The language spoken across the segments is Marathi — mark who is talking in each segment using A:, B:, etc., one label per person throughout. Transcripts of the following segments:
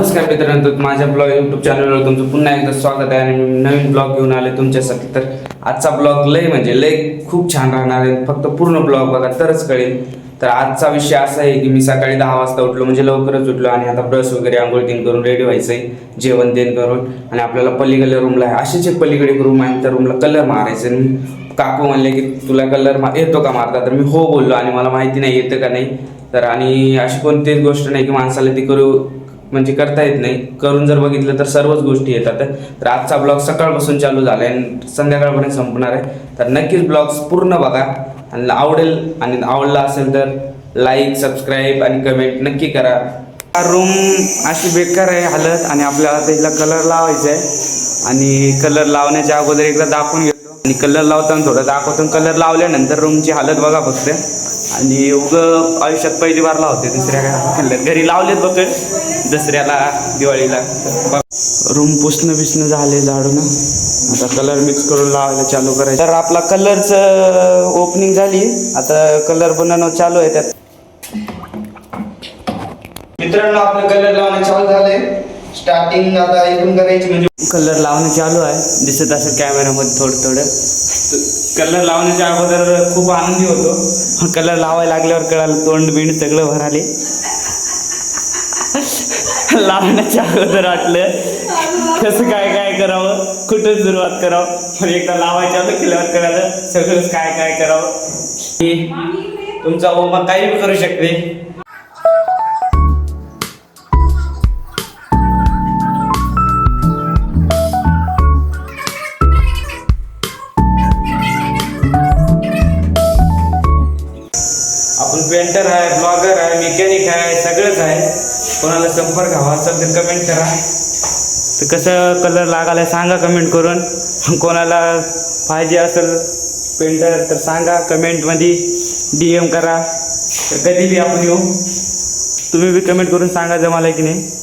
A: नमस्कार मित्रांनो, माझ्या ब्लॉग यूट्यूब चॅनलवर तुमचं पुन्हा एकदा स्वागत आहे आणि मी नवीन ब्लॉग घेऊन आले तुमच्यासाठी. तर आजचा ब्लॉग लय खूप छान राहणार आहे. फक्त पूर्ण ब्लॉग बघा तरच कळेल. तर आजचा विषय असा आहे की मी सकाळी 10 वाजता उठलो, म्हणजे लवकरच उठलो आणि आता ब्रश वगैरे आंघोळ तीन करून रेडी व्हायचं आहे, जेवण तेन करून. आणि आपल्याला पलीकडल्या रूमला आहे, अशीच एक पलीकडे एक रूम आहे, त्या रूमला कलर मारायचं आहे. काकू म्हणले की तुला कलर येतो का मारता, तर मी हो बोललो आणि मला माहिती नाही येतं का नाही. तर आणि अशी कोणतीच गोष्ट नाही की माणसाला ती म्हणजे करता येत नाही. करून जर बघितलं तर सर्वच गोष्टी येतात. तर आजचा ब्लॉग सकाळपासून चालू झाला आहे आणि संध्याकाळपर्यंत संपणार आहे. तर नक्कीच ब्लॉग पूर्ण बघा आणि आवडेल, आणि आवडला असेल तर लाईक, सबस्क्राईब आणि कमेंट नक्की करा. हा रूम अशी बेकार आहे हालत, आणि आपल्याला त्याला कलर लावायचा आहे. आणि कलर लावण्याच्या अगोदर एकदा दाखवून घेतो आणि कलर लावताना थोडं दाखवतो. कलर लावल्यानंतर रूमची हालत बघा फक्त. आणि उगं आयुष्यात पहिली बार लावते, दुसऱ्या काय घरी लावलेत बघ दसऱ्याला, दिवाळीला. रूम पुसणं झाले झाडून, आता कलर मिक्स करून लावायला चालू करायचं. तर आपला कलरचं ओपनिंग झाली, आता कलर बनवणं चालू आहे. त्यात मित्रांनो आपलं कलर लावणं चालू झालंय. स्टार्टिंग आता इथून करायची, म्हणजे कलर लावणं चालू आहे. दिसत असं कॅमेरामध्ये थोडं कलर लावण्याच्या अगोदर खूप आनंदी होतो. कलर लावायला लागल्यावर कळालं तोंड बिंड सगळं भराले. लावण्याच्या अगोदर वाटलं कसं काय करावं, कुठं सुरुवात करावं. पण एकदा लावायच्या आलं केल्यावर कळालं सगळंच काय करावं. तुमचा ओमा काही करू शकते. आपण पेंटर आहे, ब्लॉगर आहे, मेकॅनिक आहे, सगळंच आहे. कोणाला संपर्क हवा असेल तर कमेंट करा. तर कसं कलर लागायला सांगा कमेंट करून. कोणाला पाहिजे असेल पेंटर तर सांगा कमेंटमध्ये, DM करा. तर कधी बी आपण येऊ. तुम्ही बी कमेंट करून सांगा जमाला की नाही.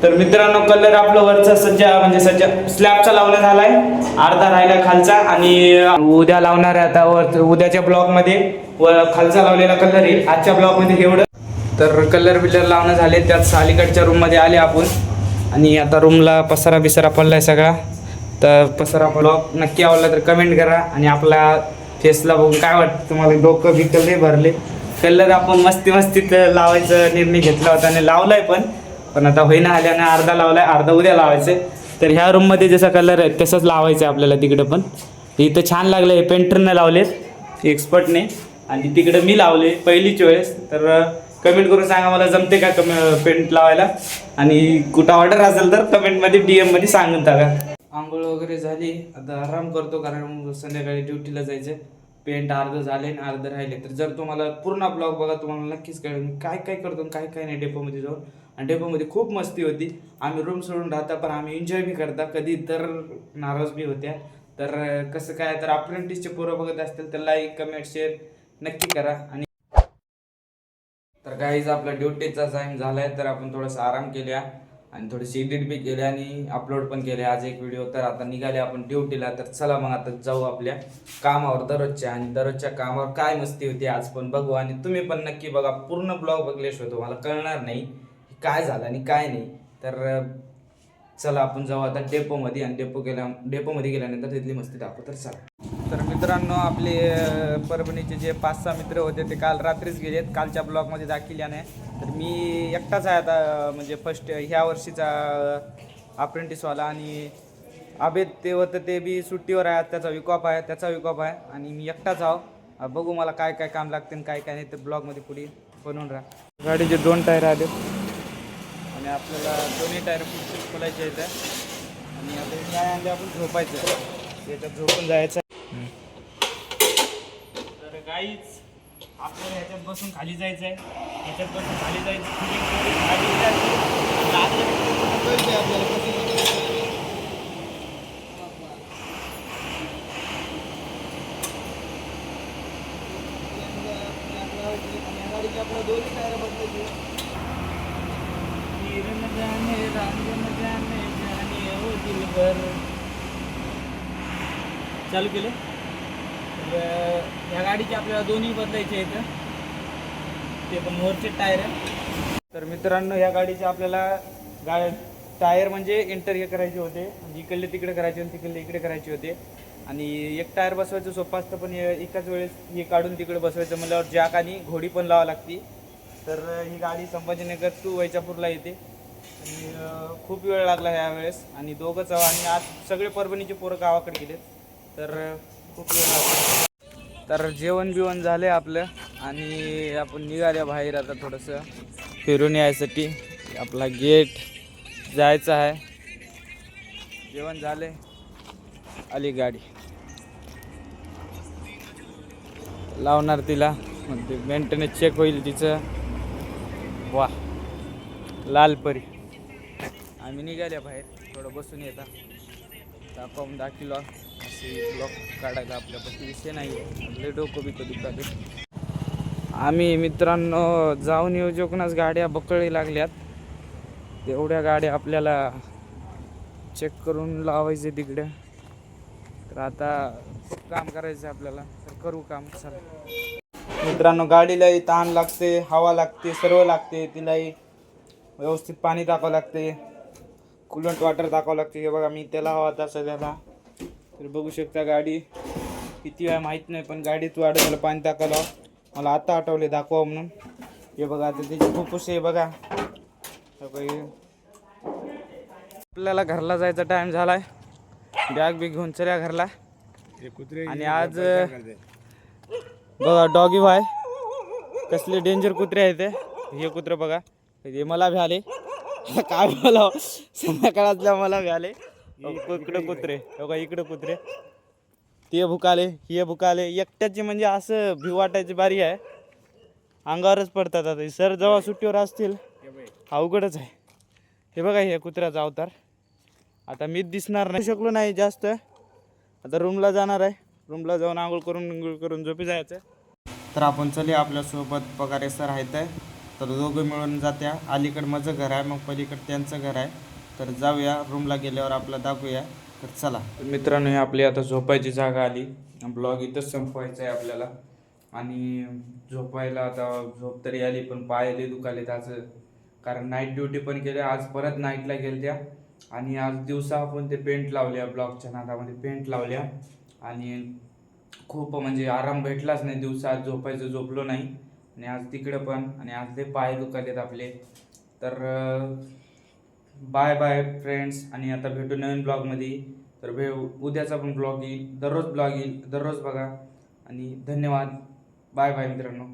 A: तर मित्रांनो कलर आपलं वरचा सज्जा स्लॅबचा लावण्यात झालाय, अर्धा राहिला खालचा. आणि उद्या लावणार आहे आता उद्याच्या ब्लॉकमध्ये खालचा लावलेला कलर येईल. आजच्या ब्लॉकमध्ये एवढं. तर कलर बिलर लावणं झाले. त्यात अलीकडच्या रूममध्ये आले आपण. आणि आता रूमला पसारा बिसारा पडलाय सगळा. तर पसारा ब्लॉग नक्की आवडला तर कमेंट करा. आणि आपला फेसला बघून काय वाटतं तुम्हाला, डोकं बिकल नाही भरले. कलर आपण मस्तीत लावायचा निर्णय घेतला होता आणि लावलाय पण आता होईना आल्यानं अर्धा लावलाय, अर्धा उद्या लावायचं. तर ह्या रूममध्ये जसा कलर आहे तसंच लावायचं आहे आपल्याला. तिकडं पण इथं छान लागलं, हे पेंटरने लावलेत एक्सपर्टने, आणि तिकडं मी लावले पहिलीच वेळेस. तर कमेंट करून सांगा मला जमते का पेंट लावायला. आणि कुठं ऑर्डर असेल तर कमेंटमध्ये DM मध्ये सांगून टाका. आंघोळ वगैरे झाली, आता आराम करतो कारण संध्याकाळी ड्युटीला जायचं. पेंट अर्ध झाले आणि अर्ध राहिले. तर जर तुम्हाला पूर्ण ब्लॉग बघा, तुम्हाला नक्कीच कळेल मी काय करतो काय नाही डेपोमध्ये जाऊन. आणि डेपोमध्ये खूप मस्ती होती. आम्ही रूम सोडून राहता पण आम्ही एन्जॉय बी करता, कधी तर नाराज बी होत्या. तर कसं काय, तर अप्रेंटिसचे पोरं बघत असतील तर लाईक, कमेंट, शेअर नक्की करा. आणि तर गाईज आपला ड्युटीचा टाईम झालाय, तर आपण थोडासा आराम केल्या आणि थोडीशी एडिट बी केली आणि अपलोड पण केले आज एक व्हिडिओ. तर आता निघाले आपण ड्युटीला. तर चला मग आता जाऊ आपल्या कामावर दररोजच्या. आणि दररोजच्या कामावर काय मस्ती होती आज पण बघू. आणि तुम्ही पण नक्की बघा, पूर्ण ब्लॉग बघल्याशिवाय तुम्हाला कळणार नाही काय झालं आणि काय नाही. तर चला आपण जाऊ आता डेपोमध्ये. आणि डेपोमध्ये गेल्यानंतर तिथली मस्ती दाखवू. तर चला. तर मित्रांनो आपले परभणीचे जे 5-6 मित्र होते ते काल रात्रीच गेलेत, कालच्या ब्लॉगमध्ये दाखवल्याने. तर मी एकटाच आहे आता, म्हणजे फर्स्ट ह्या वर्षीचा अप्रेंटिसवाला. आणि आबेद ते होतं ते बी सुट्टीवर आहे, त्याचा विकॉप आहे. आणि मी एकटाच आहो. बघू मला काय काम लागते काय नाही. तर ब्लॉगमध्ये पुढे बनवून राहा. गाडीचे 2 टायर आले आणि आपल्याला दोन्ही टायर खोलायचे आहेत. आणि आता काय आणले आपण झोपायचं, त्याच्यात झोपून जायचं. तर काहीच. आपल्याला ह्याच्यात बसून खाली जायचं आहे, ह्याच्यात बसून खाली जायचं. गाडी
B: आपल्या दोन्ही टायर बदलायचे.
A: चालू केलं. तर ह्या गाडीचे आपल्याला दोन्ही बदलायचे आहेत, ते पण वरचे टायर आहे. तर मित्रांनो, ह्या गाडीचे आपल्याला टायर म्हणजे इंटर हे करायचे होते, म्हणजे इकडले तिकडे करायचे आणि तिकडले इकडे करायचे होते. आणि एक टायर बसवायचं सोपं असतं, पण एकाच वेळेस हे काढून तिकडे बसवायचं म्हणल्यावर जॅक आणि घोडी पण लावावं लागते. तर ही गाडी संभाजीनगर टू वैजापूरला येते आणि खूप वेळ लागला ह्यावेळेस. आणि दोघंच आणि आज सगळे परभणीचे पोरं गावाकडे गेले, तर खूप वेळ लागला. तर जेवण बिवण झालं आपलं आणि आपण निघाल्या बाहेर आता थोडंसं फिरून यायसाठी. आपला गेट जायचं आहे. जेवण झाले, आली गाडी लावणार तिला, म्हणजे मेंटेनन्स चेक होईल तिचं. वा, लालपरी. आम्ही निघाल्या बाहेर, थोडं बसून येतात दाखवून 10 किलो असे ब्लॉक काढायला आपल्यापाशी विषय नाही आहे. आपले डोकं बी कधी काढे. आम्ही मित्रांनो जाऊन येऊन गाड्या बकळी लागल्यात. तेवढ्या गाड्या आपल्याला चेक करून लावायचे तिकडे. तर आता काम करायचं आपल्याला, तर करू काम. चला मित्रांनो, गाडीलाही ताण लागते, हवा लागते, सर्व लागते. तिलाही व्यवस्थित पाणी टाकावं लागते, कूलंट वाटर टाकावं लागते. हे बघा, मी त्याला हवा आता सध्याला. तर बघू शकता गाडी किती आहे माहीत नाही, पण गाडीत वाढवायला पाणी टाकायला मला आता आठवले दाखवा म्हणून. हे बघा, आता त्याची फुफ्फुस आहे बघा. आपल्याला घरला जायचा टाइम झालाय. बॅग बी घेऊन चल्या घरला. आणि आज बघा डॉगी भाय कसले डेंजर कुत्रे आहेत ते. हे कुत्रे बघा, हे मला भी आले. काय बोला, संध्याकाळातल्या मला भी आले. इकडे कुत्रे बघा, इकडे कुत्रे, ते भुकाले, हे भुकाले. एकट्याची म्हणजे असं भिव वाटायची बारी आहे, अंगावरच पडतात. आता सर जेव्हा सुट्टीवर असतील अवघडच आहे. हे बघा, हे कुत्र्याचा अवतार. आता मीच दिसणार नाही शकलो नाही जास्त. आता रूमला जाणार आहे, रूमला जाऊन आंघोळ करून झोपी जायचं. तर आपण चले, आपल्यासोबत पगारे सर आहेत. तर दोघं मिळून जात्या. अलीकडं माझं घर आहे, मग पलीकडं त्यांचं घर आहे. तर जाऊया, रूमला गेल्यावर आपला दाखवूया. तर चला मित्रांनो, ही आपली आता झोपायची जागा आली. ब्लॉग इथंच संपवायचा आहे आपल्याला. आणि झोपायला आता झोप तरी आली, पण पाय दुखालेत आज, कारण नाईट ड्युटी पण केली. आज परत नाईटला गेल्या आणि आज दिवसा आपण ते पेंट लावल्या, ब्लॉगच्या नादामध्ये पेंट लावल्या. आणि खूप म्हणजे आराम भेटलाच नाही दिवसा. आज झोपलो नाही आणि आज तिकडं पण. आणि आज ते पाय दुखालेत आपले. तर बाय बाय फ्रेंड्स, आणि आता भेटू नवीन ब्लॉगमध्ये. तर उद्याचा पण ब्लॉग येईल, दररोज ब्लॉग येईल, दररोज बघा. आणि धन्यवाद, बाय बाय मित्रांनो.